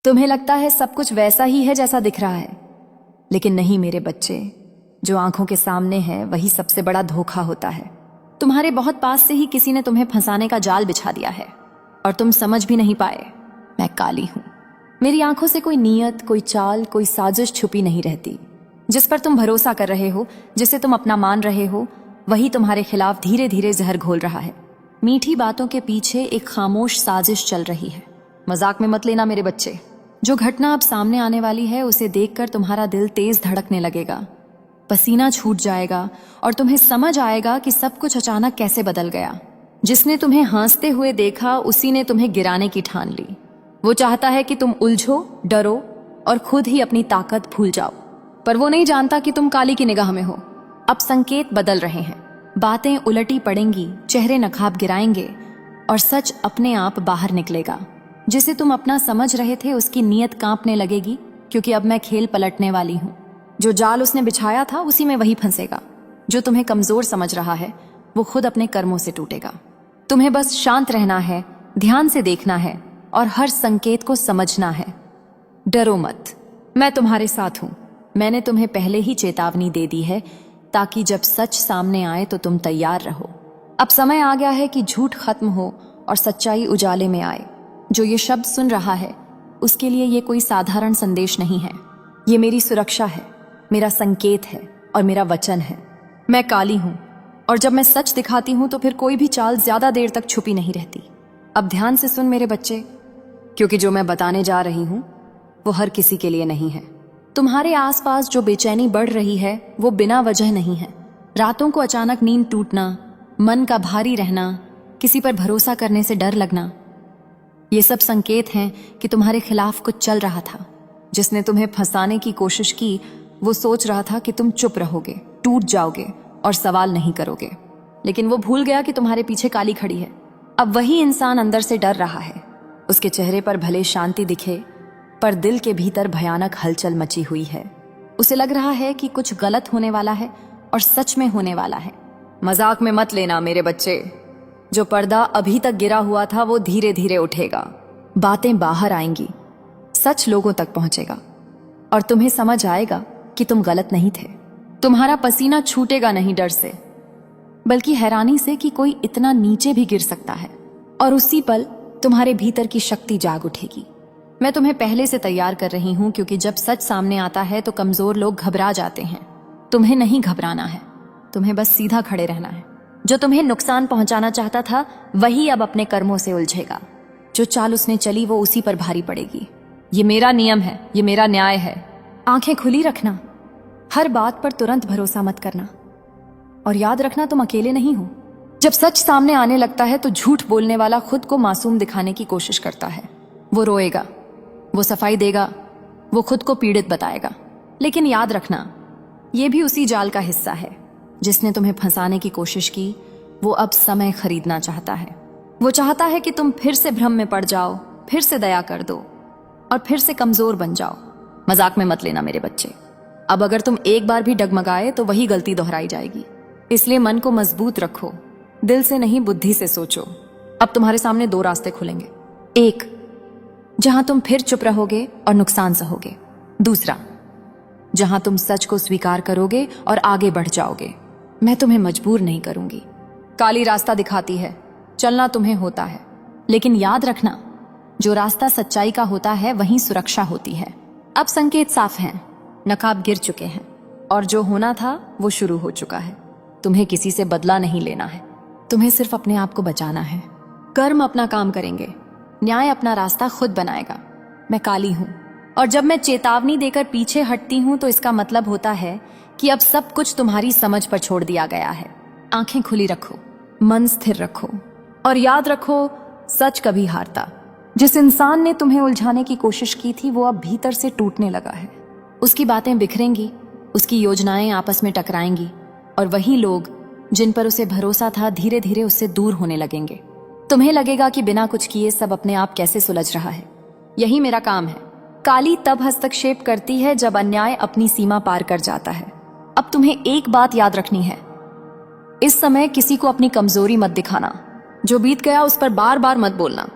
तुम्हें लगता है सब कुछ वैसा ही है जैसा दिख रहा है, लेकिन नहीं मेरे बच्चे। जो आंखों के सामने है वही सबसे बड़ा धोखा होता है। तुम्हारे बहुत पास से ही किसी ने तुम्हें फंसाने का जाल बिछा दिया है और तुम समझ भी नहीं पाए। मैं काली हूं। मेरी आंखों से कोई नीयत, कोई चाल, कोई साजिश छुपी नहीं रहती। जिस पर तुम भरोसा कर रहे हो, जिसे तुम अपना मान रहे हो, वही तुम्हारे खिलाफ धीरे धीरे जहर घोल रहा है। मीठी बातों के पीछे एक खामोश साजिश चल रही है। मजाक में मत लेना मेरे बच्चे। जो घटना अब सामने आने वाली है उसे देखकर तुम्हारा दिल तेज धड़कने लगेगा, पसीना छूट जाएगा और तुम्हें समझ आएगा कि सब कुछ अचानक कैसे बदल गया। जिसने तुम्हें हंसते हुए देखा उसी ने तुम्हें गिराने की ठान ली। वो चाहता है कि तुम उलझो, डरो और खुद ही अपनी ताकत भूल जाओ, पर वो नहीं जानता कि तुम काली की निगाह में हो। अब संकेत बदल रहे हैं, बातें उलटी पड़ेंगी, चेहरे नकाब गिराएंगे और सच अपने आप बाहर निकलेगा। जिसे तुम अपना समझ रहे थे उसकी नीयत कांपने लगेगी, क्योंकि अब मैं खेल पलटने वाली हूं। जो जाल उसने बिछाया था उसी में वही फंसेगा। जो तुम्हें कमजोर समझ रहा है वो खुद अपने कर्मों से टूटेगा। तुम्हें बस शांत रहना है, ध्यान से देखना है और हर संकेत को समझना है। डरो मत, मैं तुम्हारे साथ हूं। मैंने तुम्हें पहले ही चेतावनी दे दी है ताकि जब सच सामने आए तो तुम तैयार रहो। अब समय आ गया है कि झूठ खत्म हो और सच्चाई उजाले में आए। जो ये शब्द सुन रहा है उसके लिए ये कोई साधारण संदेश नहीं है। ये मेरी सुरक्षा है, मेरा संकेत है और मेरा वचन है। मैं काली हूं और जब मैं सच दिखाती हूं तो फिर कोई भी चाल ज्यादा देर तक छुपी नहीं रहती। अब ध्यान से सुन मेरे बच्चे, क्योंकि जो मैं बताने जा रही हूं वो हर किसी के लिए नहीं है। तुम्हारे आसपास जो बेचैनी बढ़ रही है वो बिना वजह नहीं है। रातों को अचानक नींद टूटना, मन का भारी रहना, किसी पर भरोसा करने से डर लगना, ये सब संकेत हैं कि तुम्हारे खिलाफ कुछ चल रहा था। जिसने तुम्हें फंसाने की कोशिश की वो सोच रहा था कि तुम चुप रहोगे, टूट जाओगे और सवाल नहीं करोगे, लेकिन वो भूल गया कि तुम्हारे पीछे काली खड़ी है। अब वही इंसान अंदर से डर रहा है। उसके चेहरे पर भले शांति दिखे, पर दिल के भीतर भयानक हलचल मची हुई है। उसे लग रहा है कि कुछ गलत होने वाला है और सच में होने वाला है। मजाक में मत लेना मेरे बच्चे। जो पर्दा अभी तक गिरा हुआ था वो धीरे धीरे उठेगा, बातें बाहर आएंगी, सच लोगों तक पहुंचेगा और तुम्हें समझ आएगा कि तुम गलत नहीं थे। तुम्हारा पसीना छूटेगा नहीं डर से, बल्कि हैरानी से कि कोई इतना नीचे भी गिर सकता है। और उसी पल तुम्हारे भीतर की शक्ति जाग उठेगी। मैं तुम्हें पहले से तैयार कर रही हूं, क्योंकि जब सच सामने आता है तो कमजोर लोग घबरा जाते हैं। तुम्हें नहीं घबराना है, तुम्हें बस सीधा खड़े रहना है। जो तुम्हें नुकसान पहुंचाना चाहता था वही अब अपने कर्मों से उलझेगा। जो चाल उसने चली वो उसी पर भारी पड़ेगी। ये मेरा नियम है, ये मेरा न्याय है। आंखें खुली रखना, हर बात पर तुरंत भरोसा मत करना और याद रखना तुम अकेले नहीं हो। जब सच सामने आने लगता है तो झूठ बोलने वाला खुद को मासूम दिखाने की कोशिश करता है। वो रोएगा, वो सफाई देगा, वो खुद को पीड़ित बताएगा, लेकिन याद रखना ये भी उसी जाल का हिस्सा है। जिसने तुम्हें फंसाने की कोशिश की वो अब समय खरीदना चाहता है। वो चाहता है कि तुम फिर से भ्रम में पड़ जाओ, फिर से दया कर दो और फिर से कमजोर बन जाओ। मजाक में मत लेना मेरे बच्चे। अब अगर तुम एक बार भी डगमगाए तो वही गलती दोहराई जाएगी। इसलिए मन को मजबूत रखो, दिल से नहीं बुद्धि से सोचो। अब तुम्हारे सामने दो रास्ते खुलेंगे। एक, जहां तुम फिर चुप रहोगे और नुकसान सहोगे। दूसरा, जहां तुम सच को स्वीकार करोगे और आगे बढ़ जाओगे। मैं तुम्हें मजबूर नहीं करूंगी। काली रास्ता दिखाती है, चलना तुम्हें होता है, लेकिन याद रखना जो रास्ता सच्चाई का होता है वहीं सुरक्षा होती है। अब संकेत साफ हैं, नकाब गिर चुके हैं और जो होना था वो शुरू हो चुका है। तुम्हें किसी से बदला नहीं लेना है, तुम्हें सिर्फ अपने आप को बचाना है। कर्म अपना काम करेंगे, न्याय अपना रास्ता खुद बनाएगा। मैं काली हूं और जब मैं चेतावनी देकर पीछे हटती हूं तो इसका मतलब होता है कि अब सब कुछ तुम्हारी समझ पर छोड़ दिया गया है। आंखें खुली रखो, मन स्थिर रखो और याद रखो, सच कभी हारता। जिस इंसान ने तुम्हें उलझाने की कोशिश की थी वो अब भीतर से टूटने लगा है। उसकी बातें बिखरेंगी, उसकी योजनाएं आपस में टकराएंगी और वही लोग जिन पर उसे भरोसा था धीरे धीरे उससे दूर होने लगेंगे। तुम्हें लगेगा कि बिना कुछ किए सब अपने आप कैसे सुलझ रहा है। यही मेरा काम है। काली तब हस्तक्षेप करती है जब अन्याय अपनी सीमा पार कर जाता है। अब तुम्हें एक बात याद रखनी है, इस समय किसी को अपनी कमजोरी मत दिखाना। जो बीत गया उस पर बार बार मत बोलना।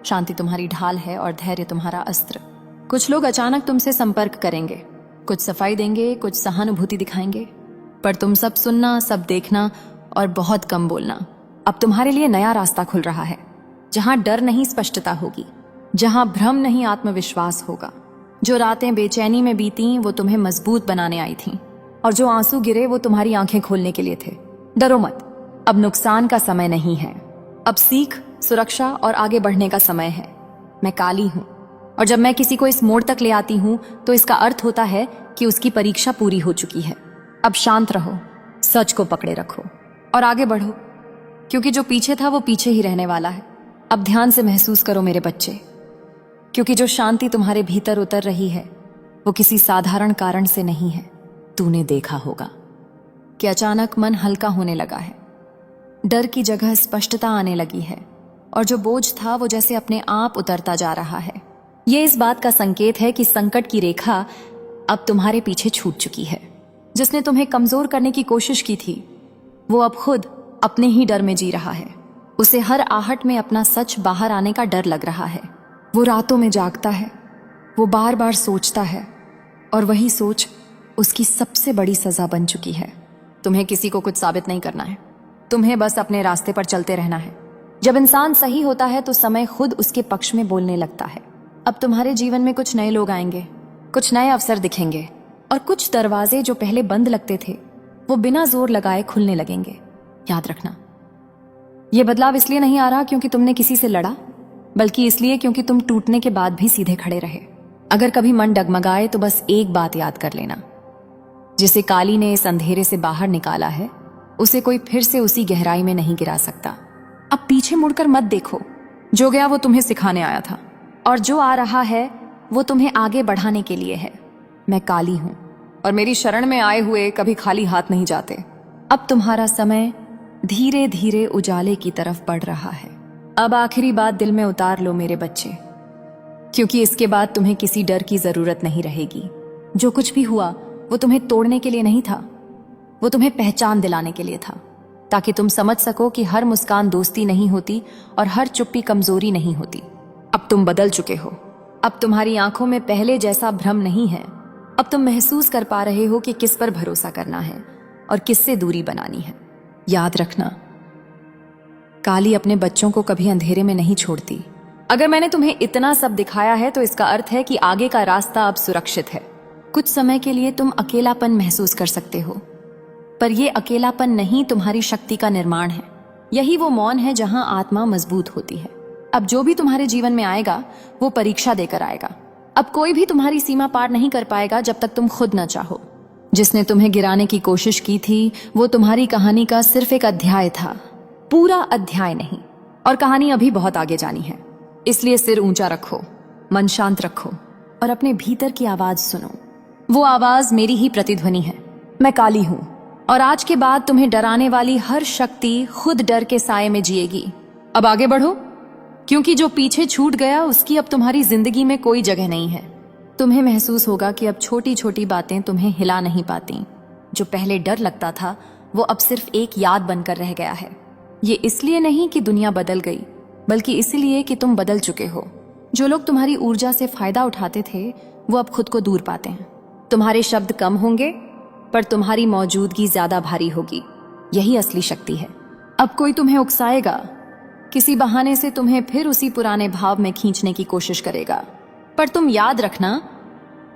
शांति तुम्हारी ढाल है और धैर्य तुम्हारा अस्त्र। कुछ लोग अचानक तुमसे संपर्क करेंगे, कुछ सफाई देंगे, कुछ सहानुभूति दिखाएंगे, पर तुम सब सुनना, सब देखना और बहुत कम बोलना। अब तुम्हारे लिए नया रास्ता खुल रहा है, जहां डर नहीं स्पष्टता होगी, जहां भ्रम नहीं आत्मविश्वास होगा। जो रातें बेचैनी में बीती वो तुम्हें मजबूत बनाने आई थीं, और जो आंसू गिरे वो तुम्हारी आंखें खोलने के लिए थे। डरो मत, अब नुकसान का समय नहीं है। अब सीख, सुरक्षा और आगे बढ़ने का समय है। मैं काली हूं, और जब मैं किसी को इस मोड़ तक ले आती हूं तो इसका अर्थ होता है कि उसकी परीक्षा पूरी हो चुकी है। अब शांत रहो, सच को पकड़े रखो और आगे बढ़ो, क्योंकि जो पीछे था वो पीछे ही रहने वाला है। अब ध्यान से महसूस करो मेरे बच्चे, क्योंकि जो शांति तुम्हारे भीतर उतर रही है वो किसी साधारण कारण से नहीं है। तूने देखा होगा कि अचानक मन हल्का होने लगा है, डर की जगह स्पष्टता आने लगी है, और जो बोझ था वो जैसे अपने आप उतरता जा रहा है। ये इस बात का संकेत है कि संकट की रेखा अब तुम्हारे पीछे छूट चुकी है। जिसने तुम्हें कमजोर करने की कोशिश की थी वो अब खुद अपने ही डर में जी रहा है। उसे हर आहट में अपना सच बाहर आने का डर लग रहा है। वो रातों में जागता है, वो बार बार सोचता है, और वही सोच उसकी सबसे बड़ी सजा बन चुकी है। तुम्हें किसी को कुछ साबित नहीं करना है, तुम्हें बस अपने रास्ते पर चलते रहना है। जब इंसान सही होता है तो समय खुद उसके पक्ष में बोलने लगता है। अब तुम्हारे जीवन में कुछ नए लोग आएंगे, कुछ नए अवसर दिखेंगे, और कुछ दरवाजे जो पहले बंद लगते थे वो बिना जोर लगाए खुलने लगेंगे। याद रखना, ये बदलाव इसलिए नहीं आ रहा क्योंकि तुमने किसी से लड़ा, बल्कि इसलिए क्योंकि तुम टूटने के बाद भी सीधे खड़े रहे। अगर कभी मन डगमगाए तो बस एक बात याद कर लेना, जिसे काली ने इस अंधेरे से बाहर निकाला है उसे कोई फिर से उसी गहराई में नहीं गिरा सकता। अब पीछे मुड़कर मत देखो, जो गया वो तुम्हें सिखाने आया था, और जो आ रहा है वो तुम्हें आगे बढ़ाने के लिए है। मैं काली हूं, और मेरी शरण में आए हुए कभी खाली हाथ नहीं जाते। अब तुम्हारा समय धीरे धीरे उजाले की तरफ बढ़ रहा है। अब आखिरी बात दिल में उतार लो मेरे बच्चे, क्योंकि इसके बाद तुम्हें किसी डर की जरूरत नहीं रहेगी। जो कुछ भी हुआ वो तुम्हें तोड़ने के लिए नहीं था, वो तुम्हें पहचान दिलाने के लिए था, ताकि तुम समझ सको कि हर मुस्कान दोस्ती नहीं होती और हर चुप्पी कमजोरी नहीं होती। अब तुम बदल चुके हो। अब तुम्हारी आंखों में पहले जैसा भ्रम नहीं है। अब तुम महसूस कर पा रहे हो कि किस पर भरोसा करना है और किससे दूरी बनानी है। याद रखना, काली अपने बच्चों को कभी अंधेरे में नहीं छोड़ती। अगर मैंने तुम्हें इतना सब दिखाया है तो इसका अर्थ है कि आगे का रास्ता अब सुरक्षित है। कुछ समय के लिए तुम अकेलापन महसूस कर सकते हो, पर यह अकेलापन नहीं, तुम्हारी शक्ति का निर्माण है। यही वो मौन है जहां आत्मा मजबूत होती है। अब जो भी तुम्हारे जीवन में आएगा वो परीक्षा देकर आएगा। अब कोई भी तुम्हारी सीमा पार नहीं कर पाएगा जब तक तुम खुद न चाहो। जिसने तुम्हें गिराने की कोशिश की थी वो तुम्हारी कहानी का सिर्फ एक अध्याय था, पूरा अध्याय नहीं। और कहानी अभी बहुत आगे जानी है। इसलिए सिर ऊंचा रखो, मन शांत रखो, और अपने भीतर की आवाज सुनो। वो आवाज मेरी ही प्रतिध्वनि है। मैं काली हूं, और आज के बाद तुम्हें डराने वाली हर शक्ति खुद डर के साए में जिएगी। अब आगे बढ़ो, क्योंकि जो पीछे छूट गया उसकी अब तुम्हारी जिंदगी में कोई जगह नहीं है। तुम्हें महसूस होगा कि अब छोटी छोटी बातें तुम्हें हिला नहीं पाती। जो पहले डर लगता था वो अब सिर्फ एक याद बनकर रह गया है। ये इसलिए नहीं कि दुनिया बदल गई, बल्कि इसलिए कि तुम बदल चुके हो। जो लोग तुम्हारी ऊर्जा से फायदा उठाते थे वो अब खुद को दूर पाते हैं। तुम्हारे शब्द कम होंगे, पर तुम्हारी मौजूदगी ज्यादा भारी होगी। यही असली शक्ति है। अब कोई तुम्हें उकसाएगा, किसी बहाने से तुम्हें फिर उसी पुराने भाव में खींचने की कोशिश करेगा, पर तुम याद रखना,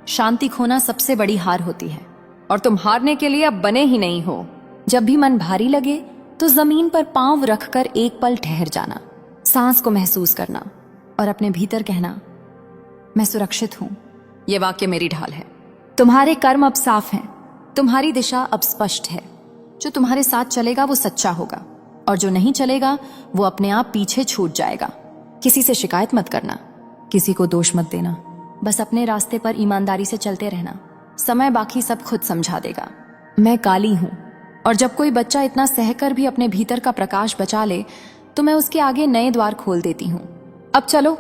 शांति खोना सबसे बड़ी हार होती है, और तुम हारने के लिए अब बने ही नहीं हो। जब भी मन भारी लगे तो जमीन पर पांव रखकर एक पल ठहर जाना, सांस को महसूस करना, और अपने भीतर कहना, मैं सुरक्षित हूं। यह वाक्य मेरी ढाल है। तुम्हारे कर्म अब साफ हैं, तुम्हारी दिशा अब स्पष्ट है। जो तुम्हारे साथ चलेगा वो सच्चा होगा, और जो नहीं चलेगा वो अपने आप पीछे छूट जाएगा। किसी से शिकायत मत करना, किसी को दोष मत देना, बस अपने रास्ते पर ईमानदारी से चलते रहना। समय बाकी सब खुद समझा देगा। मैं काली हूं, और जब कोई बच्चा इतना सहकर भी अपने भीतर का प्रकाश बचा ले तो मैं उसके आगे नए द्वार खोल देती हूं। अब चलो,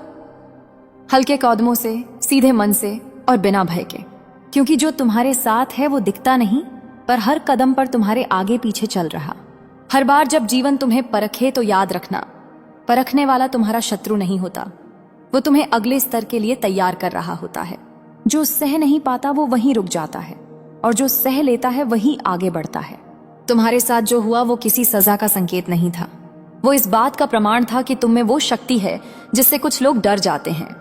हल्के कदमों से, सीधे मन से, और बिना भय के, क्योंकि जो तुम्हारे साथ है वो दिखता नहीं, पर हर कदम पर तुम्हारे आगे पीछे चल रहा। हर बार जब जीवन तुम्हें परखे तो याद रखना, परखने वाला तुम्हारा शत्रु नहीं होता, वो तुम्हें अगले स्तर के लिए तैयार कर रहा होता है। जो सह नहीं पाता वो वहीं रुक जाता है, और जो सह लेता है वही आगे बढ़ता है। तुम्हारे साथ जो हुआ वो किसी सजा का संकेत नहीं था, वो इस बात का प्रमाण था कि तुम में वो शक्ति है जिससे कुछ लोग डर जाते हैं।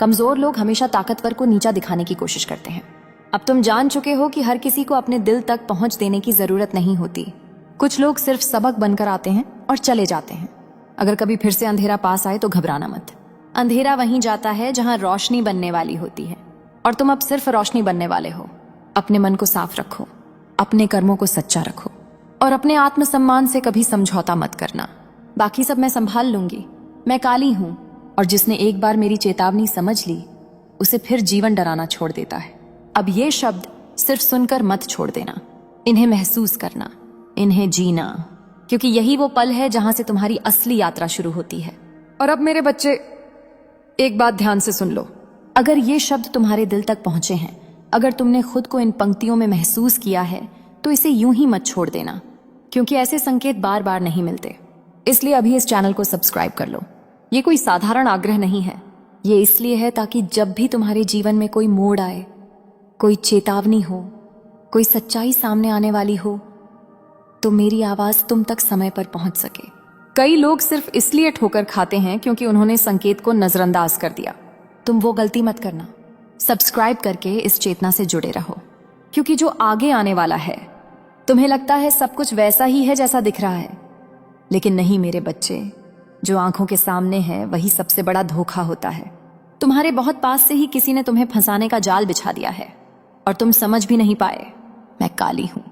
कमजोर लोग हमेशा ताकतवर को नीचा दिखाने की कोशिश करते हैं। अब तुम जान चुके हो कि हर किसी को अपने दिल तक पहुंच देने की जरूरत नहीं होती। कुछ लोग सिर्फ सबक बनकर आते हैं और चले जाते हैं। अगर कभी फिर से अंधेरा पास आए तो घबराना मत। अंधेरा वहीं जाता है जहां रोशनी बनने वाली होती है, और तुम अब सिर्फ रोशनी बनने वाले हो। अपने मन को साफ रखो, अपने कर्मों को सच्चा रखो, और अपने आत्मसम्मान से कभी समझौता मत करना। बाकी सब मैं संभाल लूंगी। मैं काली हूं, और जिसने एक बार मेरी चेतावनी समझ ली उसे फिर जीवन डराना छोड़ देता है। अब ये शब्द सिर्फ सुनकर मत छोड़ देना, इन्हें महसूस करना, इन्हें जीना, क्योंकि यही वो पल है जहां से तुम्हारी असली यात्रा शुरू होती है। और अब मेरे बच्चे, एक बात ध्यान से सुन लो। अगर ये शब्द तुम्हारे दिल तक पहुंचे हैं, अगर तुमने खुद को इन पंक्तियों में महसूस किया है, तो इसे यूं ही मत छोड़ देना, क्योंकि ऐसे संकेत बार बार नहीं मिलते। इसलिए अभी इस चैनल को सब्सक्राइब कर लो। ये कोई साधारण आग्रह नहीं है, ये इसलिए है ताकि जब भी तुम्हारे जीवन में कोई मोड़ आए, कोई चेतावनी हो, कोई सच्चाई सामने आने वाली हो, तो मेरी आवाज तुम तक समय पर पहुंच सके। कई लोग सिर्फ इसलिए ठोकर खाते हैं क्योंकि उन्होंने संकेत को नजरअंदाज कर दिया। तुम वो गलती मत करना। सब्सक्राइब करके इस चेतना से जुड़े रहो, क्योंकि जो आगे आने वाला है, तुम्हें लगता है सब कुछ वैसा ही है जैसा दिख रहा है, लेकिन नहीं मेरे बच्चे। जो आंखों के सामने है वही सबसे बड़ा धोखा होता है। तुम्हारे बहुत पास से ही किसी ने तुम्हें फंसाने का जाल बिछा दिया है, और तुम समझ भी नहीं पाए। मैं काली हूं।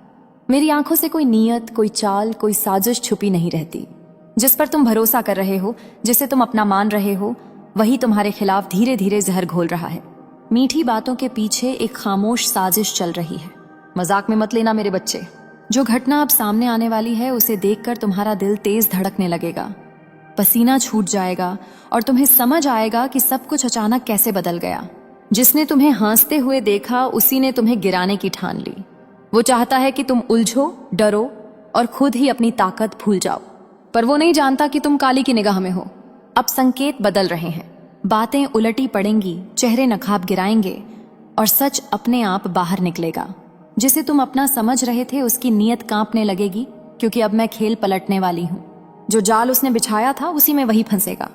मेरी आंखों से कोई नीयत, कोई चाल, कोई साजिश छुपी नहीं रहती। जिस पर तुम भरोसा कर रहे हो, जिसे तुम अपना मान रहे हो, वही तुम्हारे खिलाफ धीरे धीरे जहर घोल रहा है। मीठी बातों के पीछे एक खामोश साजिश चल रही है। मजाक में मत लेना मेरे बच्चे। जो घटना अब सामने आने वाली है उसे देखकर तुम्हारा दिल तेज धड़कने लगेगा, पसीना छूट जाएगा, और तुम्हें समझ आएगा कि सब कुछ अचानक कैसे बदल गया। जिसने तुम्हें हंसते हुए देखा उसी ने तुम्हें गिराने की ठान ली। वो चाहता है कि तुम उलझो, डरो और खुद ही अपनी ताकत भूल जाओ, पर वो नहीं जानता कि तुम काली की निगाह में हो। अब संकेत बदल रहे हैं, बातें उलटी पड़ेंगी, चेहरे नकाब गिराएंगे, और सच अपने आप बाहर निकलेगा। जिसे तुम अपना समझ रहे थे उसकी नीयत कांपने लगेगी, क्योंकि अब मैं खेल पलटने वाली हूं। जो जाल उसने बिछाया था उसी में वही फंसेगा।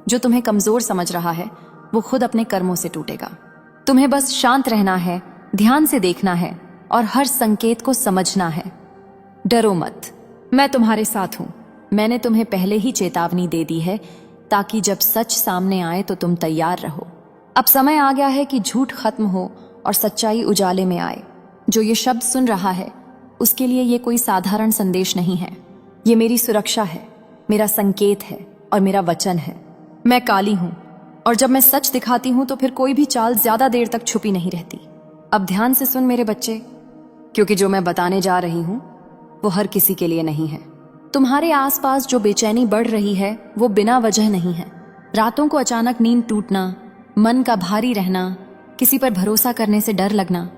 जो तुम्हें कमजोर समझ रहा है वो खुद अपने कर्मों से टूटेगा। तुम्हें बस शांत रहना है, ध्यान से देखना है, और हर संकेत को समझना है। डरो मत, मैं तुम्हारे साथ हूं। मैंने तुम्हें पहले ही चेतावनी दे दी है, ताकि जब सच सामने आए तो तुम तैयार रहो। अब समय आ गया है कि झूठ खत्म हो और सच्चाई उजाले में आए। जो ये शब्द सुन रहा है उसके लिए ये कोई साधारण संदेश नहीं है। ये मेरी सुरक्षा है, मेरा संकेत है और मेरा वचन है। मैं काली हूं, और जब मैं सच दिखाती हूं तो फिर कोई भी चाल ज्यादा देर तक छुपी नहीं रहती। अब ध्यान से सुन मेरे बच्चे, क्योंकि जो मैं बताने जा रही हूं वो हर किसी के लिए नहीं है। तुम्हारे आसपास जो बेचैनी बढ़ रही है वो बिना वजह नहीं है। रातों को अचानक नींद टूटना, मन का भारी रहना, किसी पर भरोसा करने से डर लगना,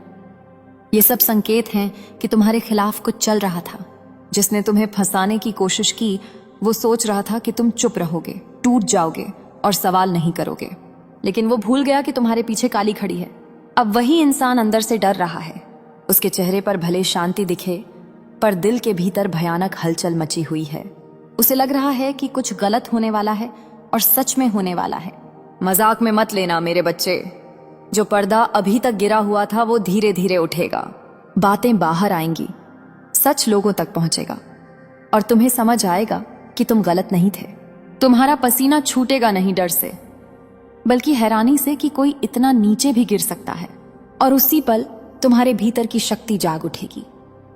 ये सब संकेत हैं कि तुम्हारे खिलाफ कुछ चल रहा था। जिसने तुम्हें फंसाने की कोशिश की वो सोच रहा था कि तुम चुप रहोगे, टूट जाओगे और सवाल नहीं करोगे, लेकिन वो भूल गया कि तुम्हारे पीछे काली खड़ी है। अब वही इंसान अंदर से डर रहा है। उसके चेहरे पर भले शांति दिखे, पर दिल के भीतर भयानक हलचल मची हुई है। उसे लग रहा है कि कुछ गलत होने वाला है, और सच में होने वाला है। मजाक में मत लेना मेरे बच्चे। जो पर्दा अभी तक गिरा हुआ था वो धीरे धीरे उठेगा, बातें बाहर आएंगी, सच लोगों तक पहुंचेगा, और तुम्हें समझ आएगा कि तुम गलत नहीं थे। तुम्हारा पसीना छूटेगा नहीं डर से, बल्कि हैरानी से कि कोई इतना नीचे भी गिर सकता है। और उसी पल तुम्हारे भीतर की शक्ति जाग उठेगी।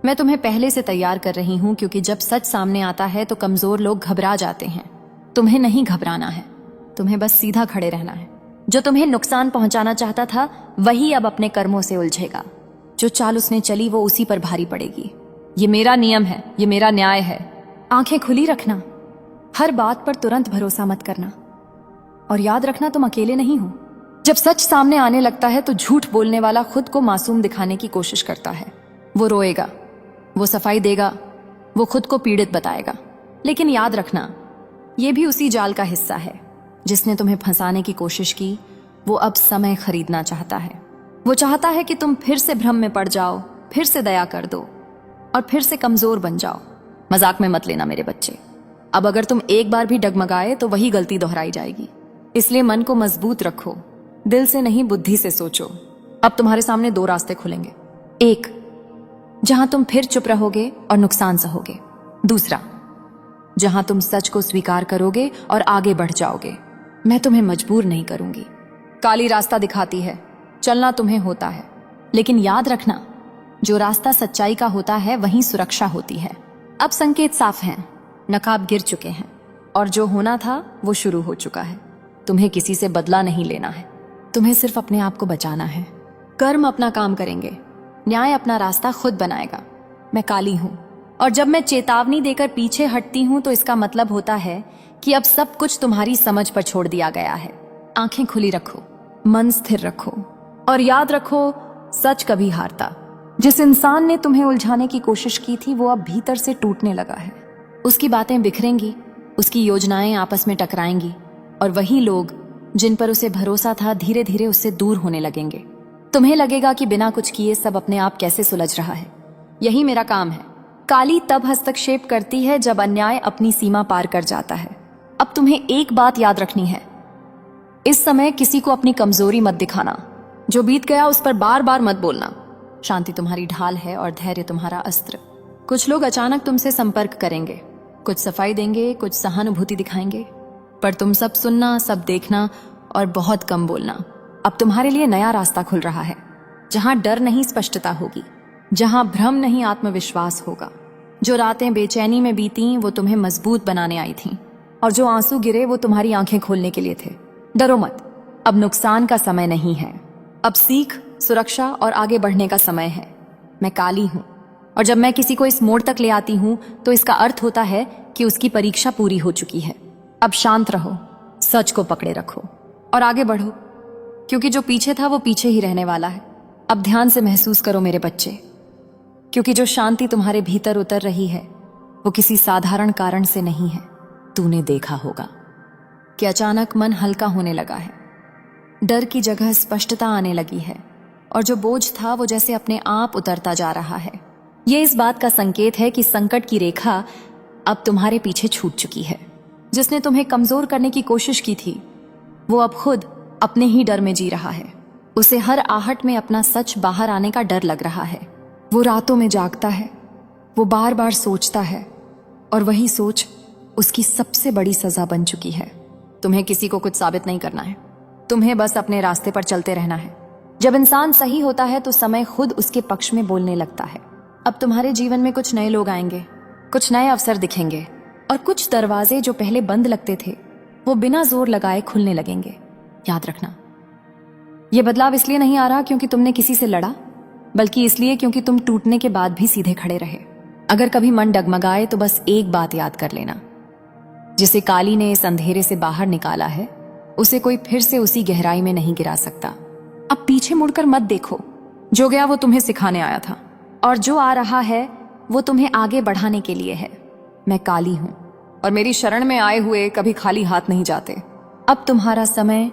मैं तुम्हें पहले से तैयार कर रही हूं, क्योंकि जब सच सामने आता है तो कमजोर लोग घबरा जाते हैं। तुम्हें नहीं घबराना है, तुम्हें बस सीधा खड़े रहना है। जो तुम्हें नुकसान पहुंचाना चाहता था वही अब अपने कर्मों से उलझेगा। जो चाल उसने चली वो उसी पर भारी पड़ेगी। ये मेरा नियम है, ये मेरा न्याय है। आंखें खुली रखना, हर बात पर तुरंत भरोसा मत करना, और याद रखना तुम अकेले नहीं हो। जब सच सामने आने लगता है तो झूठ बोलने वाला खुद को मासूम दिखाने की कोशिश करता है। वो रोएगा, वो सफाई देगा, वो खुद को पीड़ित बताएगा, लेकिन याद रखना ये भी उसी जाल का हिस्सा है। जिसने तुम्हें फंसाने की कोशिश की वो अब समय खरीदना चाहता है। वो चाहता है कि तुम फिर से भ्रम में पड़ जाओ, फिर से दया कर दो और फिर से कमजोर बन जाओ। मजाक में मत लेना मेरे बच्चे। अब अगर तुम एक बार भी डगमगाए तो वही गलती दोहराई जाएगी। इसलिए मन को मजबूत रखो, दिल से नहीं बुद्धि से सोचो। अब तुम्हारे सामने 2 रास्ते खुलेंगे। एक, जहां तुम फिर चुप रहोगे और नुकसान सहोगे। दूसरा, जहां तुम सच को स्वीकार करोगे और आगे बढ़ जाओगे। मैं तुम्हें मजबूर नहीं करूंगी। काली रास्ता दिखाती है, चलना तुम्हें होता है, लेकिन याद रखना, जो रास्ता सच्चाई का होता है वहीं सुरक्षा होती है। अब संकेत साफ हैं, नकाब गिर चुके हैं और जो होना था वो शुरू हो चुका है। तुम्हें किसी से बदला नहीं लेना है, तुम्हें सिर्फ अपने आप को बचाना है। कर्म अपना काम करेंगे, न्याय अपना रास्ता खुद बनाएगा। मैं काली हूं और जब मैं चेतावनी देकर पीछे हटती हूं तो इसका मतलब होता है कि अब सब कुछ तुम्हारी समझ पर छोड़ दिया गया है। आंखें खुली रखो, मन स्थिर रखो और याद रखो, सच कभी हारता। जिस इंसान ने तुम्हें उलझाने की कोशिश की थी वो अब भीतर से टूटने लगा है। उसकी बातें बिखरेंगी, उसकी योजनाएं आपस में टकराएंगी और वही लोग जिन पर उसे भरोसा था धीरे धीरे उससे दूर होने लगेंगे। तुम्हें लगेगा कि बिना कुछ किए सब अपने आप कैसे सुलझ रहा है। यही मेरा काम है। काली तब हस्तक्षेप करती है जब अन्याय अपनी सीमा पार कर जाता है। अब तुम्हें एक बात याद रखनी है, इस समय किसी को अपनी कमजोरी मत दिखाना। जो बीत गया उस पर बार बार मत बोलना। शांति तुम्हारी ढाल है और धैर्य तुम्हारा अस्त्र। कुछ लोग अचानक तुमसे संपर्क करेंगे, कुछ सफाई देंगे, कुछ सहानुभूति दिखाएंगे, पर तुम सब सुनना, सब देखना और बहुत कम बोलना। अब तुम्हारे लिए नया रास्ता खुल रहा है, जहां डर नहीं स्पष्टता होगी, जहां भ्रम नहीं आत्मविश्वास होगा। जो रातें बेचैनी में बीती वो तुम्हें मजबूत बनाने आई थीं, और जो आंसू गिरे वो तुम्हारी आंखें खोलने के लिए थे। डरो मत, अब नुकसान का समय नहीं है। अब सीख, सुरक्षा और आगे बढ़ने का समय है। मैं काली हूं और जब मैं किसी को इस मोड़ तक ले आती हूं तो इसका अर्थ होता है कि उसकी परीक्षा पूरी हो चुकी है। अब शांत रहो, सच को पकड़े रखो और आगे बढ़ो, क्योंकि जो पीछे था वो पीछे ही रहने वाला है। अब ध्यान से महसूस करो मेरे बच्चे, क्योंकि जो शांति तुम्हारे भीतर उतर रही है वो किसी साधारण कारण से नहीं है। तूने देखा होगा कि अचानक मन हल्का होने लगा है, डर की जगह स्पष्टता आने लगी है और जो बोझ था वो जैसे अपने आप उतरता जा रहा है। ये इस बात का संकेत है कि संकट की रेखा अब तुम्हारे पीछे छूट चुकी है। जिसने तुम्हें कमजोर करने की कोशिश की थी वो अब खुद अपने ही डर में जी रहा है। उसे हर आहट में अपना सच बाहर आने का डर लग रहा है। वो रातों में जागता है, वो बार बार सोचता है और वही सोच उसकी सबसे बड़ी सजा बन चुकी है। तुम्हें किसी को कुछ साबित नहीं करना है, तुम्हें बस अपने रास्ते पर चलते रहना है। जब इंसान सही होता है तो समय खुद उसके पक्ष में बोलने लगता है। अब तुम्हारे जीवन में कुछ नए लोग आएंगे, कुछ नए अवसर दिखेंगे और कुछ दरवाजे जो पहले बंद लगते थे वो बिना जोर लगाए खुलने लगेंगे। याद रखना, यह बदलाव इसलिए नहीं आ रहा क्योंकि तुमने किसी से लड़ा, बल्कि इसलिए क्योंकि तुम टूटने के बाद भी सीधे खड़े रहे। अगर कभी मन डगमगाए तो बस एक बात याद कर लेना, जिसे काली ने इस अंधेरे से बाहर निकाला है उसे कोई फिर से उसी गहराई में नहीं गिरा सकता। अब पीछे मुड़कर मत देखो, जो गया वो तुम्हें सिखाने आया था और जो आ रहा है वो तुम्हें आगे बढ़ाने के लिए है। मैं काली हूं और मेरी शरण में आए हुए कभी खाली हाथ नहीं जाते। अब तुम्हारा समय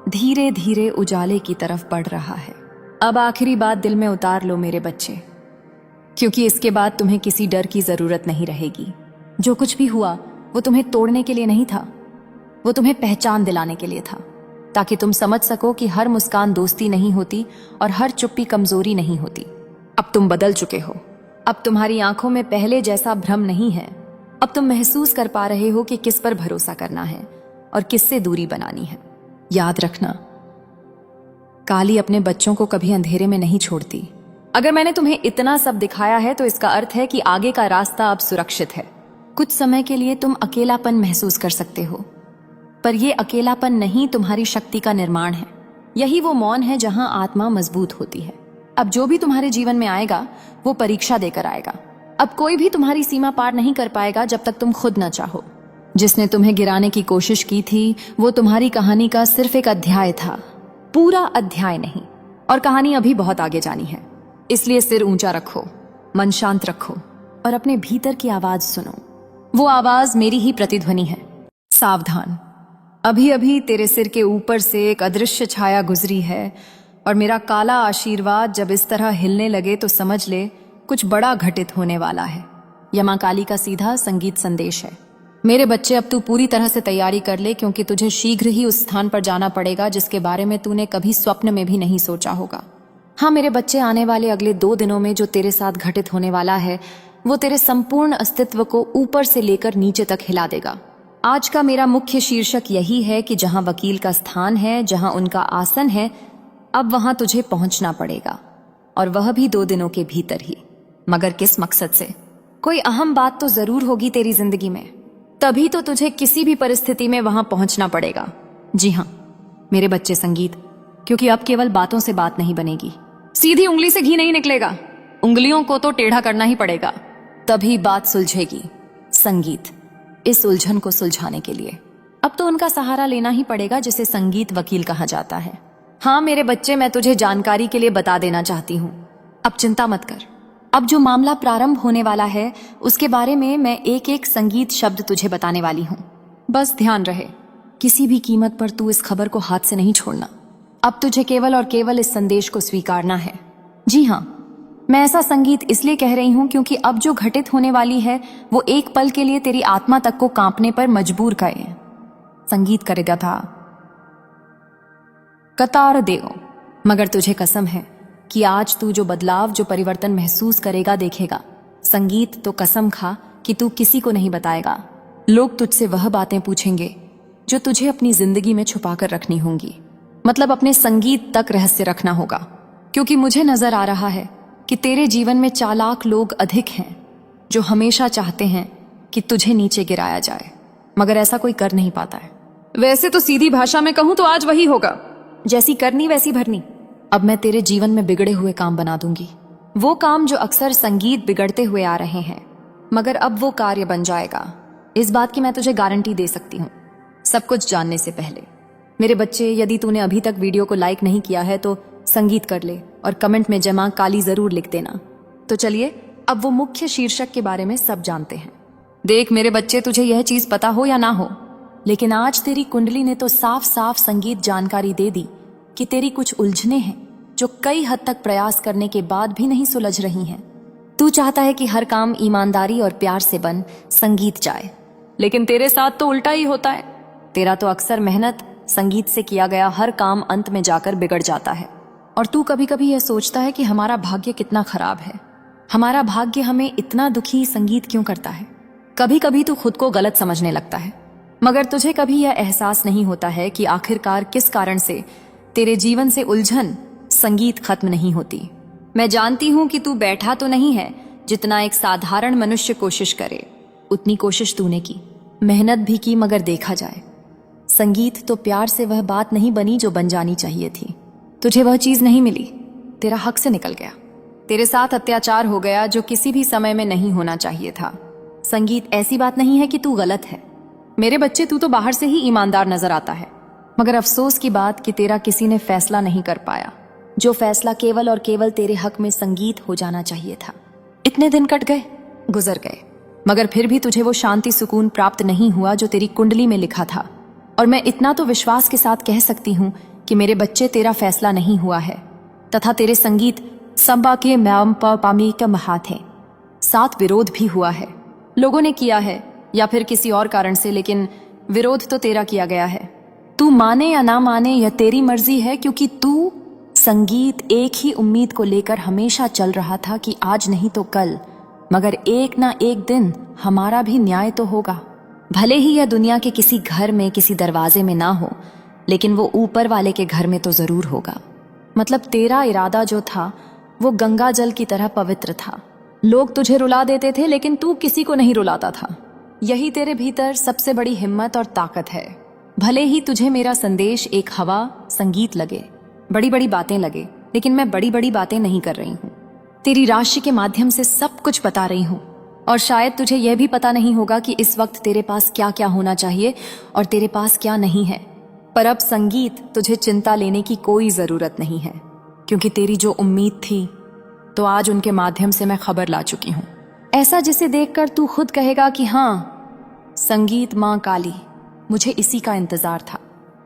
धीरे धीरे उजाले की तरफ बढ़ रहा है। अब आखिरी बात दिल में उतार लो मेरे बच्चे, क्योंकि इसके बाद तुम्हें किसी डर की जरूरत नहीं रहेगी। जो कुछ भी हुआ वो तुम्हें तोड़ने के लिए नहीं था, वो तुम्हें पहचान दिलाने के लिए था, ताकि तुम समझ सको कि हर मुस्कान दोस्ती नहीं होती और हर चुप्पी कमजोरी नहीं होती। अब तुम बदल चुके हो। अब तुम्हारी आंखों में पहले जैसा भ्रम नहीं है। अब तुम महसूस कर पा रहे हो कि किस पर भरोसा करना है और किससे दूरी बनानी है। याद रखना, काली अपने बच्चों को कभी अंधेरे में नहीं छोड़ती। अगर मैंने तुम्हें इतना सब दिखाया है तो इसका अर्थ है कि आगे का रास्ता अब सुरक्षित है। कुछ समय के लिए तुम अकेलापन महसूस कर सकते हो, पर यह अकेलापन नहीं, तुम्हारी शक्ति का निर्माण है। यही वो मौन है जहां आत्मा मजबूत होती है। अब जो भी तुम्हारे जीवन में आएगा वो परीक्षा देकर आएगा। अब कोई भी तुम्हारी सीमा पार नहीं कर पाएगा जब तक तुम खुद न चाहो। जिसने तुम्हें गिराने की कोशिश की थी वो तुम्हारी कहानी का सिर्फ एक अध्याय था, पूरा अध्याय नहीं। और कहानी अभी बहुत आगे जानी है। इसलिए सिर ऊंचा रखो, मन शांत रखो और अपने भीतर की आवाज सुनो। वो आवाज मेरी ही प्रतिध्वनि है। सावधान, अभी अभी तेरे सिर के ऊपर से एक अदृश्य छाया गुजरी है और मेरा काला आशीर्वाद जब इस तरह हिलने लगे तो समझ ले कुछ बड़ा घटित होने वाला है। यह मां काली का सीधा संगीत संदेश है। मेरे बच्चे, अब तू पूरी तरह से तैयारी कर ले, क्योंकि तुझे शीघ्र ही उस स्थान पर जाना पड़ेगा जिसके बारे में तूने कभी स्वप्न में भी नहीं सोचा होगा। हाँ मेरे बच्चे, आने वाले अगले 2 दिनों में जो तेरे साथ घटित होने वाला है वो तेरे संपूर्ण अस्तित्व को ऊपर से लेकर नीचे तक हिला देगा। आज का मेरा मुख्य शीर्षक यही है कि जहां वकील का स्थान है, जहां उनका आसन है, अब वहां तुझे पहुंचना पड़ेगा, और वह भी 2 दिनों के भीतर ही। मगर किस मकसद से? कोई अहम बात तो जरूर होगी तेरी जिंदगी में, तभी तो तुझे किसी भी परिस्थिति में वहां पहुंचना पड़ेगा। जी हाँ मेरे बच्चे संगीत, क्योंकि अब केवल बातों से बात नहीं बनेगी, सीधी उंगली से घी नहीं निकलेगा, उंगलियों को तो टेढ़ा करना ही पड़ेगा, तभी बात सुलझेगी। संगीत, इस उलझन को सुलझाने के लिए अब तो उनका सहारा लेना ही पड़ेगा जिसे संगीत वकील कहा जाता है। हाँ मेरे बच्चे, मैं तुझे जानकारी के लिए बता देना चाहती हूँ, अब चिंता मत कर। अब जो मामला प्रारंभ होने वाला है उसके बारे में मैं एक एक संगीत शब्द तुझे बताने वाली हूँ। बस ध्यान रहे, किसी भी कीमत पर तू इस खबर को हाथ से नहीं छोड़ना। अब तुझे केवल और केवल इस संदेश को स्वीकारना है। जी हाँ, मैं ऐसा संगीत इसलिए कह रही हूँ क्योंकि अब जो घटित होने वाली है वो एक पल के लिए तेरी आत्मा तक को कांपने पर मजबूर करे। संगीत करेगा था कतार देओ, मगर तुझे कसम है कि आज तू जो बदलाव, जो परिवर्तन महसूस करेगा देखेगा। संगीत, तो कसम खा कि तू किसी को नहीं बताएगा। लोग तुझसे वह बातें पूछेंगे जो तुझे अपनी जिंदगी में छुपा कर रखनी होंगी, मतलब अपने संगीत तक रहस्य रखना होगा, क्योंकि मुझे नजर आ रहा है कि तेरे जीवन में चालाक लोग अधिक हैं जो हमेशा चाहते हैं कि तुझे नीचे गिराया जाए, मगर ऐसा कोई कर नहीं पाता है। वैसे तो सीधी भाषा में कहूं तो आज वही होगा, जैसी करनी वैसी भरनी। अब मैं तेरे जीवन में बिगड़े हुए काम बना दूंगी, वो काम जो अक्सर संगीत बिगड़ते हुए आ रहे हैं, मगर अब वो कार्य बन जाएगा। इस बात की मैं तुझे गारंटी दे सकती हूँ, सब कुछ जानने से पहले। मेरे बच्चे, यदि तूने अभी तक वीडियो को लाइक नहीं किया है तो संगीत कर ले और कमेंट में जमा काली जरूर लिख देना। तो चलिए अब वो मुख्य शीर्षक के बारे में सब जानते हैं। देख मेरे बच्चे, तुझे यह चीज पता हो या ना हो, लेकिन आज तेरी कुंडली ने तो साफ साफ संगीत जानकारी दे दी कि तेरी कुछ उलझने हैं जो कई हद तक प्रयास करने के बाद भी नहीं सुलझ रही हैं। तू चाहता है कि हर काम ईमानदारी और प्यार से बन संगीत जाए, लेकिन तेरे साथ तो उल्टा ही होता है। तेरा तो अक्सर मेहनत संगीत से किया गया हर काम अंत में जाकर बिगड़ जाता है। और तू कभी कभी यह सोचता है कि हमारा भाग्य कितना खराब है, हमारा भाग्य हमें इतना दुखी संगीत क्यों करता है। कभी कभी तू खुद को गलत समझने लगता है, मगर तुझे कभी यह एहसास नहीं होता है कि आखिरकार किस कारण से तेरे जीवन से उलझन संगीत खत्म नहीं होती। मैं जानती हूं कि तू बैठा तो नहीं है, जितना एक साधारण मनुष्य कोशिश करे उतनी कोशिश तूने की, मेहनत भी की, मगर देखा जाए संगीत तो प्यार से वह बात नहीं बनी जो बन जानी चाहिए थी। तुझे वह चीज नहीं मिली, तेरा हक से निकल गया, तेरे साथ अत्याचार हो गया जो किसी भी समय में नहीं होना चाहिए था। संगीत, ऐसी बात नहीं है कि तू गलत है मेरे बच्चे, तू तो बाहर से ही ईमानदार नजर आता है, मगर अफसोस की बात कि तेरा किसी ने फैसला नहीं कर पाया, जो फैसला केवल और केवल तेरे हक में संगीत हो जाना चाहिए था। इतने दिन कट गए, गुजर गए, मगर फिर भी तुझे वो शांति सुकून प्राप्त नहीं हुआ जो तेरी कुंडली में लिखा था। और मैं इतना तो विश्वास के साथ कह सकती हूँ कि मेरे बच्चे, तेरा फैसला नहीं हुआ है, तथा तेरे संगीत संबा के म्याम पामी का महात है। साथ विरोध भी हुआ है, लोगों ने किया है या फिर किसी और कारण से, लेकिन विरोध तो तेरा किया गया है। तू माने या ना माने यह तेरी मर्जी है, क्योंकि तू संगीत एक ही उम्मीद को लेकर हमेशा चल रहा था कि आज नहीं तो कल, मगर एक ना एक दिन हमारा भी न्याय तो होगा। भले ही यह दुनिया के किसी घर में, किसी दरवाजे में ना हो, लेकिन वो ऊपर वाले के घर में तो जरूर होगा। मतलब तेरा इरादा जो था वो गंगा जल की तरह पवित्र था। लोग तुझे रुला देते थे, लेकिन तू किसी को नहीं रुलाता था। यही तेरे भीतर सबसे बड़ी हिम्मत और ताकत है। भले ही तुझे मेरा संदेश एक हवा संगीत लगे, बड़ी बड़ी बातें लगे, लेकिन मैं बड़ी बड़ी बातें नहीं कर रही हूँ। तेरी राशि के माध्यम से सब कुछ बता रही हूँ। और शायद तुझे यह भी पता नहीं होगा कि इस वक्त तेरे पास क्या क्या होना चाहिए और तेरे पास क्या नहीं है। पर अब संगीत, तुझे चिंता लेने की कोई जरूरत नहीं है, क्योंकि तेरी जो उम्मीद थी तो आज उनके माध्यम से मैं खबर ला चुकी हूँ। ऐसा जिसे देखकर तू खुद कहेगा कि हाँ, संगीत माँ काली, मुझे इसी का इंतजार था।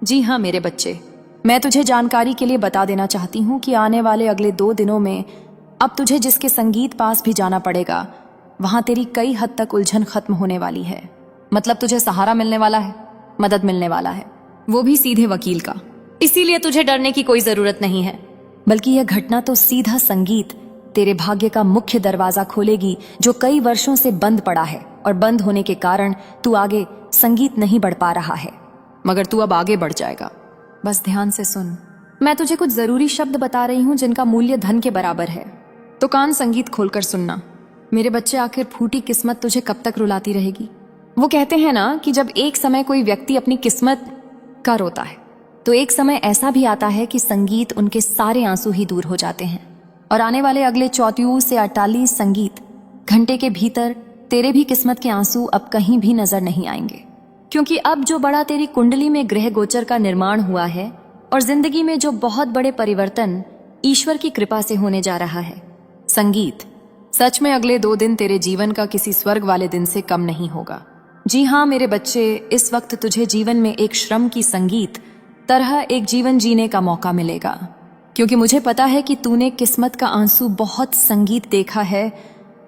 जी हाँ मेरे बच्चे, मैं तुझे जानकारी के लिए बता देना चाहती हूँ कि आने वाले अगले 2 दिनों में अब तुझे जिसके संगीत पास भी जाना पड़ेगा, वहां तेरी कई हद तक उलझन खत्म होने वाली है। मतलब तुझे सहारा मिलने वाला है, मदद मिलने वाला है, वो भी सीधे वकील का। इसीलिए तुझे डरने की कोई जरूरत नहीं है, बल्कि यह घटना तो सीधा संगीत तेरे भाग्य का मुख्य दरवाजा खोलेगी, जो कई वर्षों से बंद पड़ा है, और बंद होने के कारण तू आगे संगीत नहीं बढ़ पा रहा है, मगर तू अब आगे बढ़ जाएगा। बस ध्यान से सुन, मैं तुझे कुछ जरूरी शब्द बता रही हूँ जिनका मूल्य धन के बराबर है, तो कान संगीत खोलकर सुनना। मेरे बच्चे, आखिर फूटी किस्मत तुझे कब तक रुलाती रहेगी? वो कहते हैं ना कि जब एक समय कोई व्यक्ति अपनी किस्मत का रोता है, तो एक समय ऐसा भी आता है कि संगीत उनके सारे आंसू ही दूर हो जाते हैं। और आने वाले अगले 34 से 48 संगीत घंटे के भीतर तेरे भी किस्मत के आंसू अब कहीं भी नजर नहीं आएंगे, क्योंकि अब जो बड़ा तेरी कुंडली में ग्रह गोचर का निर्माण हुआ है और जिंदगी में जो बहुत बड़े परिवर्तन ईश्वर की कृपा से होने जा रहा है। संगीत, सच में अगले 2 दिन तेरे जीवन का किसी स्वर्ग वाले दिन से कम नहीं होगा। जी हाँ मेरे बच्चे, इस वक्त तुझे जीवन में एक श्रम की संगीत तरह एक जीवन जीने का मौका मिलेगा, क्योंकि मुझे पता है कि तूने किस्मत का आंसू बहुत संगीत देखा है,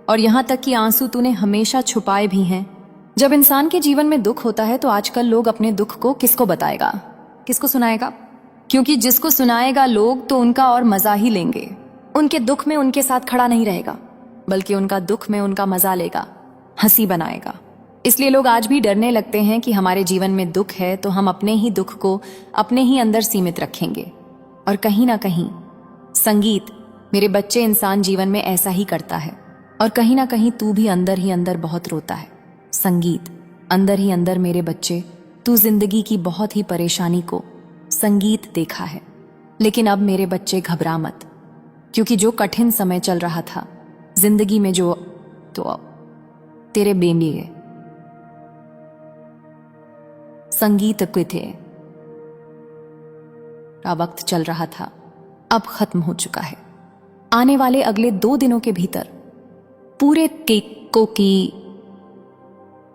और यहाँ तक कि आंसू तूने हमेशा छुपाए भी हैं। जब इंसान के जीवन में दुख होता है तो आजकल लोग अपने दुख को किसको बताएगा, किसको सुनाएगा? क्योंकि जिसको सुनाएगा लोग तो उनका और मजा ही लेंगे। उनके दुख में उनके साथ खड़ा नहीं रहेगा, बल्कि उनका दुख में उनका मजा लेगा, हंसी बनाएगा। इसलिए लोग आज भी डरने लगते हैं कि हमारे जीवन में दुख है तो हम अपने ही दुख को अपने ही अंदर सीमित रखेंगे। और कहीं ना कहीं संगीत, मेरे बच्चे, इंसान जीवन में ऐसा ही करता है, और कहीं ना कहीं तू भी अंदर ही अंदर बहुत रोता है। संगीत, अंदर ही अंदर मेरे बच्चे, तू जिंदगी की बहुत ही परेशानी को संगीत देखा है। लेकिन अब मेरे बच्चे घबरा मत, क्योंकि जो कठिन समय चल रहा था जिंदगी में, जो तो अब तेरे बेलिए संगीत के थे का वक्त चल रहा था, अब खत्म हो चुका है। आने वाले अगले 2 दिनों के भीतर पूरे केको की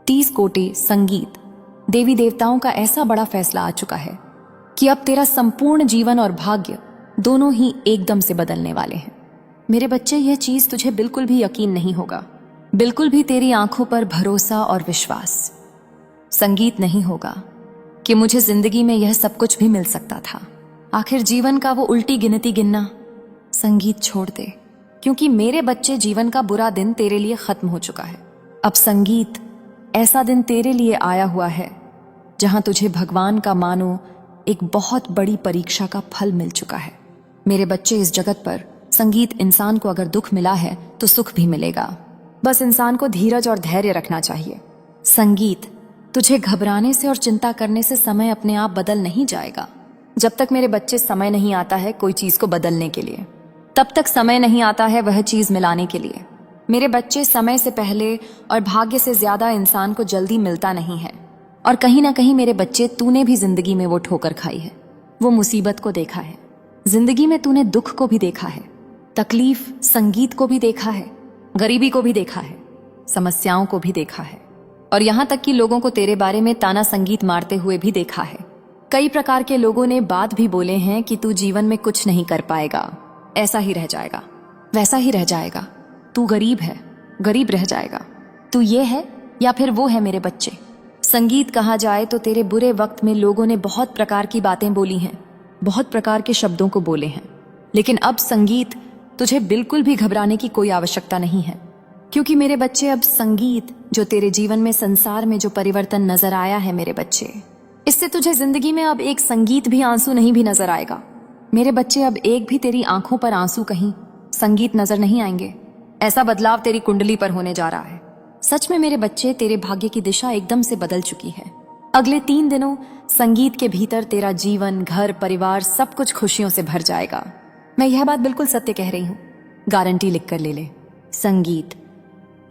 30 कोटि संगीत देवी देवताओं का ऐसा बड़ा फैसला आ चुका है कि अब तेरा संपूर्ण जीवन और भाग्य दोनों ही एकदम से बदलने वाले हैं। मेरे बच्चे, यह चीज तुझे बिल्कुल भी यकीन नहीं होगा, बिल्कुल भी तेरी आंखों पर भरोसा और विश्वास संगीत नहीं होगा कि मुझे जिंदगी में यह सब कुछ भी मिल सकता था। आखिर जीवन का वो उल्टी गिनती गिनना संगीत छोड़ दे, क्योंकि मेरे बच्चे, जीवन का बुरा दिन तेरे लिए खत्म हो चुका है। अब संगीत, ऐसा दिन तेरे लिए आया हुआ है जहां तुझे भगवान का मानो एक बहुत बड़ी परीक्षा का फल मिल चुका है। मेरे बच्चे, इस जगत पर संगीत, इंसान को अगर दुख मिला है तो सुख भी मिलेगा। बस इंसान को धीरज और धैर्य रखना चाहिए। संगीत, तुझे घबराने से और चिंता करने से समय अपने आप बदल नहीं जाएगा। जब तक मेरे बच्चे समय नहीं आता है कोई चीज को बदलने के लिए, तब तक समय नहीं आता है वह चीज मिलाने के लिए। मेरे बच्चे, समय से पहले और भाग्य से ज्यादा इंसान को जल्दी मिलता नहीं है। और कहीं ना कहीं मेरे बच्चे, तूने भी जिंदगी में वो ठोकर खाई है, वो मुसीबत को देखा है। जिंदगी में तूने दुख को भी देखा है, तकलीफ, संगीत को भी देखा है, गरीबी को भी देखा है, समस्याओं को भी देखा है, और यहाँ तक कि लोगों को तेरे बारे में ताना संगीत मारते हुए भी देखा है। कई प्रकार के लोगों ने बात भी बोले हैं कि तू जीवन में कुछ नहीं कर पाएगा, ऐसा ही रह जाएगा, वैसा ही रह जाएगा, तू गरीब है, गरीब रह जाएगा, तू ये है या फिर वो है। मेरे बच्चे, संगीत कहा जाए तो तेरे बुरे वक्त में लोगों ने बहुत प्रकार की बातें बोली हैं, बहुत प्रकार के शब्दों को बोले हैं, लेकिन अब संगीत, तुझे बिल्कुल भी घबराने की कोई आवश्यकता नहीं है, क्योंकि मेरे बच्चे, अब संगीत, जो तेरे जीवन में, संसार में जो परिवर्तन नजर आया है मेरे बच्चे, इससे तुझे जिंदगी में अब एक संगीत भी आंसू नहीं भी नजर आएगा। मेरे बच्चे, अब एक भी तेरी आंखों पर आंसू कहीं संगीत नजर नहीं आएंगे। ऐसा बदलाव तेरी कुंडली पर होने जा रहा है। सच में मेरे बच्चे, तेरे भाग्य की दिशा एकदम से बदल चुकी है। अगले 3 दिनों संगीत के भीतर तेरा जीवन, घर, परिवार, सब कुछ खुशियों से भर जाएगा। मैं यह बात बिल्कुल सत्य कह रही हूँ, गारंटी लिख कर ले ले। संगीत,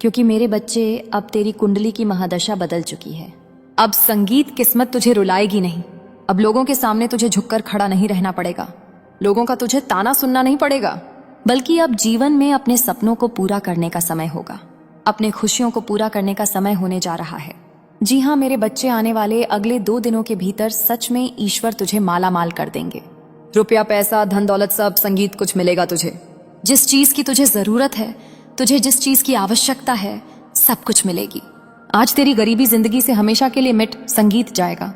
क्योंकि मेरे बच्चे, अब तेरी कुंडली की महादशा बदल चुकी है। अब संगीत किस्मत तुझे रुलाएगी नहीं। अब लोगों के सामने तुझे झुककर खड़ा नहीं रहना पड़ेगा, लोगों का तुझे ताना सुनना नहीं पड़ेगा, बल्कि अब जीवन में अपने सपनों को पूरा करने का समय होगा, अपने खुशियों को पूरा करने का समय होने जा रहा है। जी हाँ मेरे बच्चे, आने वाले अगले 2 दिनों के भीतर सच में ईश्वर तुझे माला माल कर देंगे। रुपया, पैसा, धन दौलत, सब संगीत कुछ मिलेगा तुझे। जिस चीज की तुझे जरूरत है, तुझे जिस चीज की आवश्यकता है, सब कुछ मिलेगी। आज तेरी गरीबी जिंदगी से हमेशा के लिए मिट संगीत जाएगा।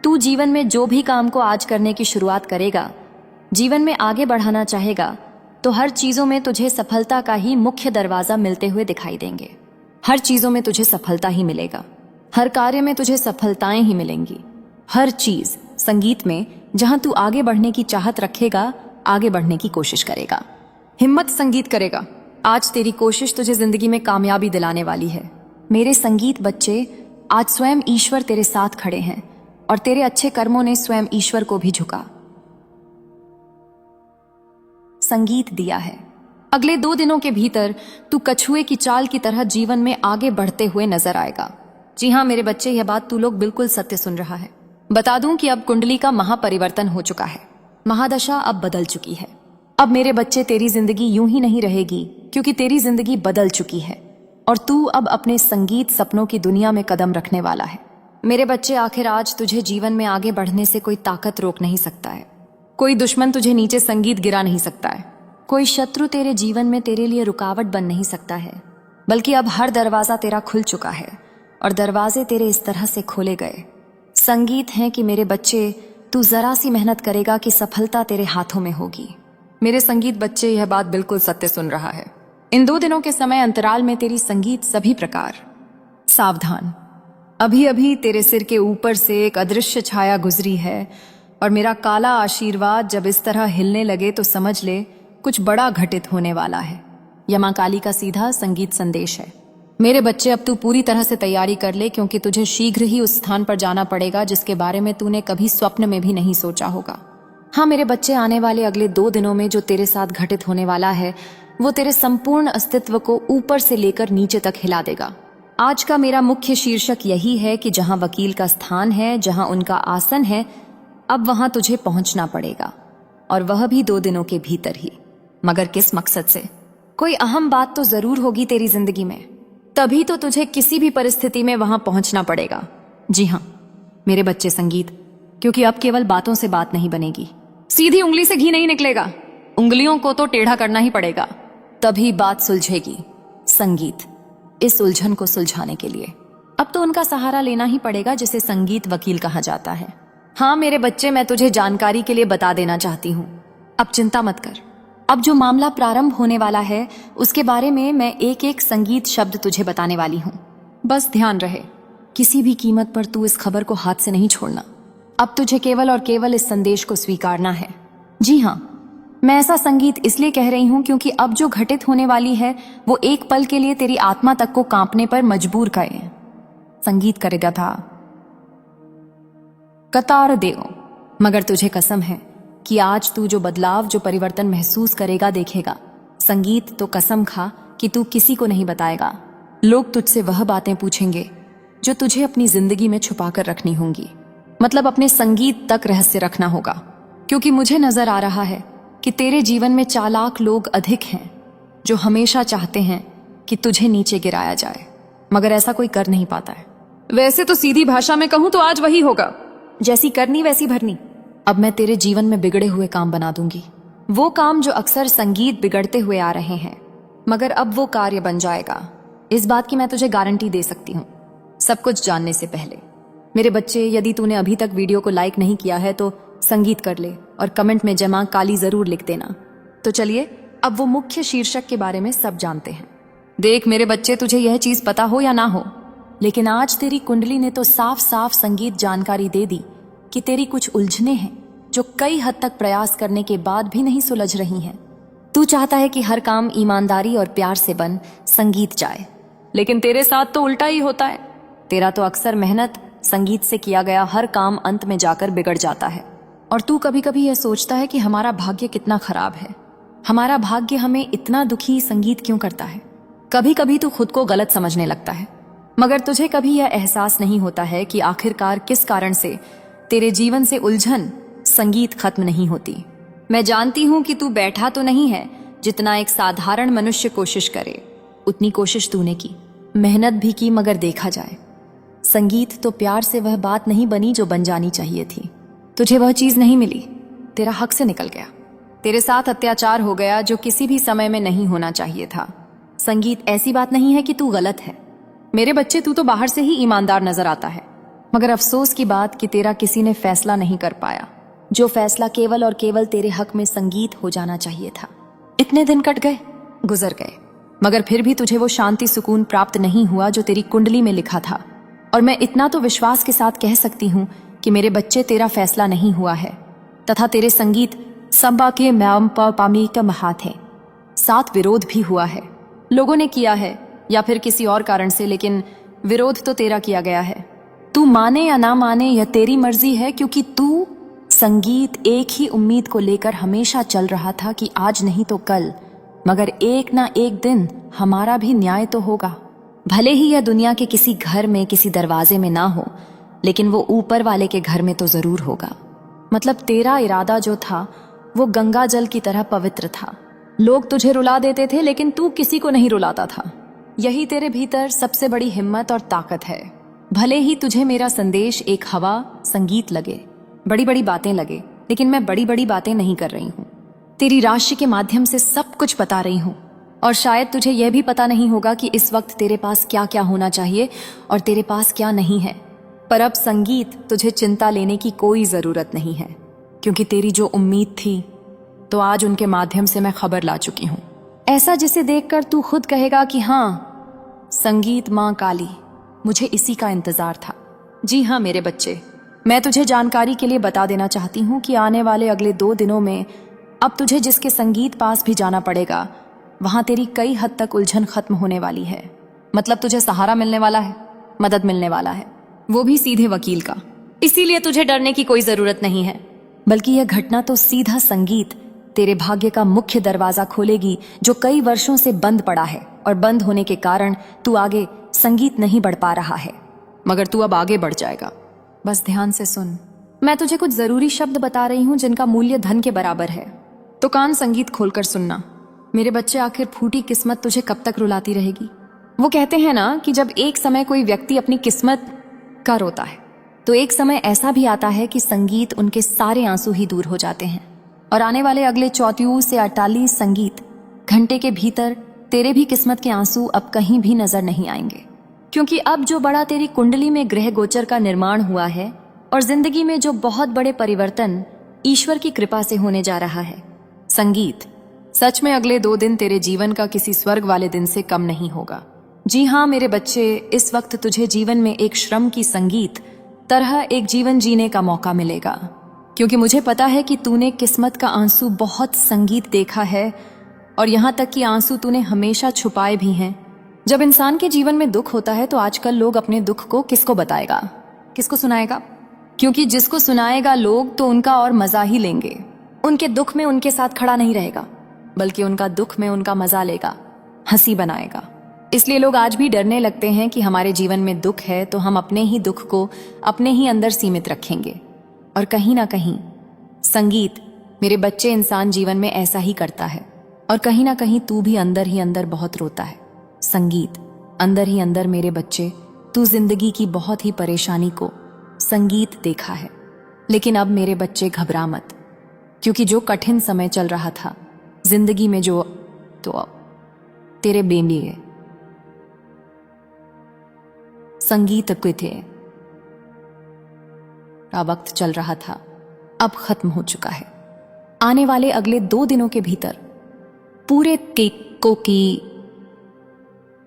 तू जीवन में जो भी काम को आज करने की शुरुआत करेगा, जीवन में आगे बढ़ाना चाहेगा, तो हर चीजों में तुझे सफलता का ही मुख्य दरवाजा मिलते हुए दिखाई देंगे। हर चीजों में तुझे सफलता ही मिलेगा, हर कार्य में तुझे सफलताएं ही मिलेंगी। हर चीज संगीत में जहां तू आगे बढ़ने की चाहत रखेगा, आगे बढ़ने की कोशिश करेगा, हिम्मत संगीत करेगा। आज तेरी कोशिश तुझे जिंदगी में कामयाबी दिलाने वाली है। मेरे संगीत बच्चे, आज स्वयं ईश्वर तेरे साथ खड़े हैं और तेरे अच्छे कर्मों ने स्वयं ईश्वर को भी झुका संगीत दिया है। अगले 2 दिनों के भीतर तू कछुए की चाल की तरह जीवन में आगे बढ़ते हुए नजर आएगा। जी हाँ मेरे बच्चे, यह बात तू लोग बिल्कुल सत्य सुन रहा है। बता दूं कि अब कुंडली का महापरिवर्तन हो चुका है, महादशा अब बदल चुकी है। अब मेरे बच्चे, तेरी जिंदगी यूं ही नहीं रहेगी, क्योंकि तेरी जिंदगी बदल चुकी है और तू अब अपने संगीत सपनों की दुनिया में कदम रखने वाला है। मेरे बच्चे, आखिर आज तुझे जीवन में आगे बढ़ने से कोई ताकत रोक नहीं सकता है। कोई दुश्मन तुझे नीचे संगीत गिरा नहीं सकता है। कोई शत्रु तेरे जीवन में तेरे लिए रुकावट बन नहीं सकता है, बल्कि अब हर दरवाजा तेरा खुल चुका है और दरवाजे तेरे इस तरह से खोले गए संगीत है कि मेरे बच्चे, तू जरा सी मेहनत करेगा कि सफलता तेरे हाथों में होगी। मेरे संगीत बच्चे, यह बात बिल्कुल सत्य सुन रहा है। इन 2 दिनों के समय अंतराल में तेरी संगीत सभी प्रकार सावधान। अभी अभी तेरे सिर के ऊपर से एक अदृश्य छाया गुजरी है और मेरा काला आशीर्वाद जब इस तरह हिलने लगे तो समझ ले कुछ बड़ा घटित होने वाला है। यह मां काली का सीधा संगीत संदेश है। मेरे बच्चे, अब तू पूरी तरह से तैयारी कर ले, क्योंकि तुझे शीघ्र ही उस स्थान पर जाना पड़ेगा जिसके बारे में तूने कभी स्वप्न में भी नहीं सोचा होगा। हाँ मेरे बच्चे, आने वाले अगले 2 दिनों में जो तेरे साथ घटित होने वाला है, वो तेरे संपूर्ण अस्तित्व को ऊपर से लेकर नीचे तक हिला देगा। आज का मेरा मुख्य शीर्षक यही है कि जहां वकील का स्थान है, जहां उनका आसन है, अब वहां तुझे पहुंचना पड़ेगा, और वह भी 2 दिनों के भीतर ही। मगर किस मकसद से? कोई अहम बात तो जरूर होगी तेरी जिंदगी में, तभी तो तुझे किसी भी परिस्थिति में वहां पहुंचना पड़ेगा। जी हाँ मेरे बच्चे संगीत, क्योंकि अब केवल बातों से बात नहीं बनेगी, सीधी उंगली से घी नहीं निकलेगा, उंगलियों को तो टेढ़ा करना ही पड़ेगा, तभी बात सुलझेगी। संगीत, इस उलझन को सुलझाने के लिए अब तो उनका सहारा लेना ही पड़ेगा जिसे संगीत वकील कहा जाता है। हाँ मेरे बच्चे, मैं तुझे जानकारी के लिए बता देना चाहती हूँ, अब चिंता मत कर। अब जो मामला प्रारंभ होने वाला है उसके बारे में मैं एक एक संगीत शब्द तुझे बताने वाली हूँ। बस ध्यान रहे, किसी भी कीमत पर तू इस खबर को हाथ से नहीं छोड़ना। अब तुझे केवल और केवल इस संदेश को स्वीकारना है। जी हाँ, मैं ऐसा संगीत इसलिए कह रही हूँ क्योंकि अब जो घटित होने वाली है वो एक पल के लिए तेरी आत्मा तक को कांपने पर मजबूर करे। संगीत करेगा था कतार देओ, मगर तुझे कसम है कि आज तू जो बदलाव, जो परिवर्तन महसूस करेगा, देखेगा। संगीत, तो कसम खा कि तू किसी को नहीं बताएगा। लोग तुझसे वह बातें पूछेंगे जो तुझे अपनी जिंदगी में छुपाकर रखनी होंगी, मतलब अपने संगीत तक रहस्य रखना होगा, क्योंकि मुझे नजर आ रहा है कि तेरे जीवन में चालाक लोग अधिक हैं जो हमेशा चाहते हैं कि तुझे नीचे गिराया जाए, मगर ऐसा कोई कर नहीं पाता है। वैसे तो सीधी भाषा में कहूं तो आज वही होगा, जैसी करनी वैसी भरनी। अब मैं तेरे जीवन में बिगड़े हुए काम बना दूंगी, वो काम जो अक्सर संगीत बिगड़ते हुए आ रहे हैं, मगर अब वो कार्य बन जाएगा। इस बात की मैं तुझे गारंटी दे सकती हूँ, सब कुछ जानने से पहले। मेरे बच्चे, यदि तूने अभी तक वीडियो को लाइक नहीं किया है तो संगीत कर ले और कमेंट में जमा काली जरूर लिख देना। तो चलिए अब वो मुख्य शीर्षक के बारे में सब जानते हैं। देख मेरे बच्चे, तुझे यह चीज पता हो या ना हो, लेकिन आज तेरी कुंडली ने तो साफ साफ संगीत जानकारी दे दी कि तेरी कुछ उलझने हैं जो कई हद तक प्रयास करने के बाद भी नहीं सुलझ रही हैं। तू चाहता है कि हर काम ईमानदारी और प्यार से बन संगीत जाए, लेकिन तेरे साथ तो उल्टा ही होता है। तेरा तो अक्सर मेहनत संगीत से किया गया हर काम अंत में जाकर बिगड़ जाता है, और तू कभी कभी यह सोचता है कि हमारा भाग्य कितना खराब है, हमारा भाग्य हमें इतना दुखी संगीत क्यों करता है। कभी कभी तू खुद को गलत समझने लगता है, मगर तुझे कभी यह एहसास नहीं होता है कि आखिरकार किस कारण से तेरे जीवन से उलझन संगीत खत्म नहीं होती। मैं जानती हूं कि तू बैठा तो नहीं है, जितना एक साधारण मनुष्य कोशिश करे उतनी कोशिश तूने की, मेहनत भी की, मगर देखा जाए संगीत तो प्यार से वह बात नहीं बनी जो बन जानी चाहिए थी। तुझे वह चीज नहीं मिली, तेरा हक से निकल गया। तेरे साथ अत्याचार हो गया जो किसी भी समय में नहीं होना चाहिए था। संगीत, ऐसी बात नहीं है कि तू गलत है। मेरे बच्चे, तू तो बाहर से ही ईमानदार नजर आता है, मगर अफसोस की बात कि तेरा किसी ने फैसला नहीं कर पाया, जो फैसला केवल और केवल तेरे हक में संगीत हो जाना चाहिए था। इतने दिन कट गए, गुजर गए, मगर फिर भी तुझे वो शांति सुकून प्राप्त नहीं हुआ जो तेरी कुंडली में लिखा था। और मैं इतना तो विश्वास के साथ कह सकती हूँ कि मेरे बच्चे, तेरा फैसला नहीं हुआ है, तथा तेरे संगीत संबा के म्याम पामी का महात है। साथ विरोध भी हुआ है, लोगों ने किया है या फिर किसी और कारण से, लेकिन विरोध तो तेरा किया गया है। तू माने या ना माने यह तेरी मर्जी है, क्योंकि तू संगीत एक ही उम्मीद को लेकर हमेशा चल रहा था कि आज नहीं तो कल, मगर एक ना एक दिन हमारा भी न्याय तो होगा। भले ही यह दुनिया के किसी घर में, किसी दरवाजे में ना हो, लेकिन वो ऊपर वाले के घर में तो जरूर होगा। मतलब तेरा इरादा जो था वो गंगा जल की तरह पवित्र था। लोग तुझे रुला देते थे, लेकिन तू किसी को नहीं रुलाता था। यही तेरे भीतर सबसे बड़ी हिम्मत और ताकत है। भले ही तुझे मेरा संदेश एक हवा संगीत लगे, बड़ी बड़ी बातें लगे, लेकिन मैं बड़ी बड़ी बातें नहीं कर रही हूँ। तेरी राशि के माध्यम से सब कुछ बता रही हूँ। और शायद तुझे यह भी पता नहीं होगा कि इस वक्त तेरे पास क्या क्या होना चाहिए और तेरे पास क्या नहीं है। पर अब संगीत, तुझे चिंता लेने की कोई जरूरत नहीं है, क्योंकि तेरी जो उम्मीद थी, तो आज उनके माध्यम से मैं खबर ला चुकी हूँ। ऐसा जिसे देखकर तू खुद कहेगा कि हाँ, संगीत माँ काली, मुझे इसी का इंतजार था। जी हाँ मेरे बच्चे, मैं तुझे जानकारी के लिए बता देना चाहती हूँ कि आने वाले अगले 2 दिनों में अब तुझे जिसके संगीत पास भी जाना पड़ेगा, वहां तेरी कई हद तक उलझन खत्म होने वाली है। मतलब तुझे सहारा मिलने वाला है, मदद मिलने वाला है, वो भी सीधे वकील का। इसीलिए तुझे डरने की कोई जरूरत नहीं है, बल्कि यह घटना तो सीधा संगीत तेरे भाग्य का मुख्य दरवाजा खोलेगी, जो कई वर्षों से बंद पड़ा है। और बंद होने के कारण तू आगे संगीत नहीं बढ़ पा रहा है, मगर तू अब आगे बढ़ जाएगा। बस ध्यान से सुन, मैं तुझे कुछ जरूरी शब्द बता रही हूँ जिनका मूल्य धन के बराबर है। तो कान संगीत खोलकर सुनना। मेरे बच्चे, आखिर फूटी किस्मत तुझे कब तक रुलाती रहेगी? वो कहते हैं ना कि जब एक समय कोई व्यक्ति अपनी किस्मत का रोता है, तो एक समय ऐसा भी आता है कि संगीत उनके सारे आंसू ही दूर हो जाते हैं। और आने वाले अगले 34 से 48 संगीत घंटे के भीतर तेरे भी किस्मत के आंसू अब कहीं भी नजर नहीं आएंगे, क्योंकि अब जो बड़ा तेरी कुंडली में ग्रह गोचर का निर्माण हुआ है और जिंदगी में जो बहुत बड़े परिवर्तन ईश्वर की कृपा से होने जा रहा है। संगीत, सच में अगले 2 दिन तेरे जीवन का किसी स्वर्ग वाले दिन से कम नहीं होगा। जी हाँ मेरे बच्चे, इस वक्त तुझे जीवन में एक श्रम की संगीत तरह एक जीवन जीने का मौका मिलेगा, क्योंकि मुझे पता है कि तूने किस्मत का आंसू बहुत संगीत देखा है, और यहाँ तक कि आंसू तूने हमेशा छुपाए भी हैं। जब इंसान के जीवन में दुख होता है तो आजकल लोग अपने दुख को किसको बताएगा, किसको सुनाएगा? क्योंकि जिसको सुनाएगा लोग तो उनका और मजा ही लेंगे। उनके दुख में उनके साथ खड़ा नहीं रहेगा, बल्कि उनका दुख में उनका मजा लेगा, हंसी बनाएगा। इसलिए लोग आज भी डरने लगते हैं कि हमारे जीवन में दुख है तो हम अपने ही दुख को अपने ही अंदर सीमित रखेंगे। और कहीं ना कहीं संगीत, मेरे बच्चे, इंसान जीवन में ऐसा ही करता है। और कहीं ना कहीं तू भी अंदर ही अंदर बहुत रोता है। संगीत, अंदर ही अंदर मेरे बच्चे, तू जिंदगी की बहुत ही परेशानी को संगीत देखा है। लेकिन अब मेरे बच्चे घबरा मत, क्योंकि जो कठिन समय चल रहा था जिंदगी में, जो तो अब तेरे बेलिए संगीत के थे का वक्त चल रहा था, अब खत्म हो चुका है। आने वाले अगले 2 दिनों के भीतर पूरे केको की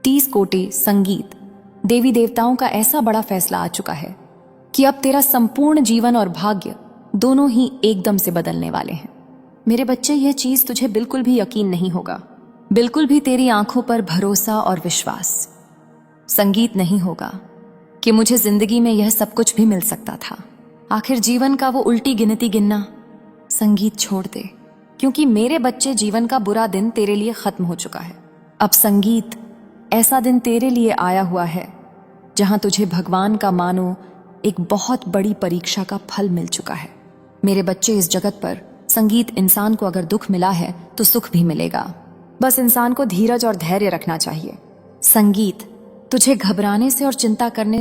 30 कोटि संगीत देवी देवताओं का ऐसा बड़ा फैसला आ चुका है कि अब तेरा संपूर्ण जीवन और भाग्य दोनों ही एकदम से बदलने वाले हैं। मेरे बच्चे, यह चीज तुझे बिल्कुल भी यकीन नहीं होगा, बिल्कुल भी तेरी आंखों पर भरोसा और विश्वास संगीत नहीं होगा कि मुझे जिंदगी में यह सब कुछ भी मिल सकता था। आखिर जीवन का वो उल्टी गिनती गिनना संगीत छोड़ दे, क्योंकि मेरे बच्चे, जीवन का बुरा दिन तेरे लिए खत्म हो चुका है। अब संगीत, ऐसा दिन तेरे लिए आया हुआ है जहां तुझे भगवान का मानो एक बहुत बड़ी परीक्षा का फल मिल चुका है। मेरे बच्चे, इस जगत पर संगीत, इंसान को अगर दुख मिला है तो सुख भी मिलेगा। बस इंसान को धीरज और धैर्य रखना चाहिए। संगीत, तुझे घबराने से और चिंता करने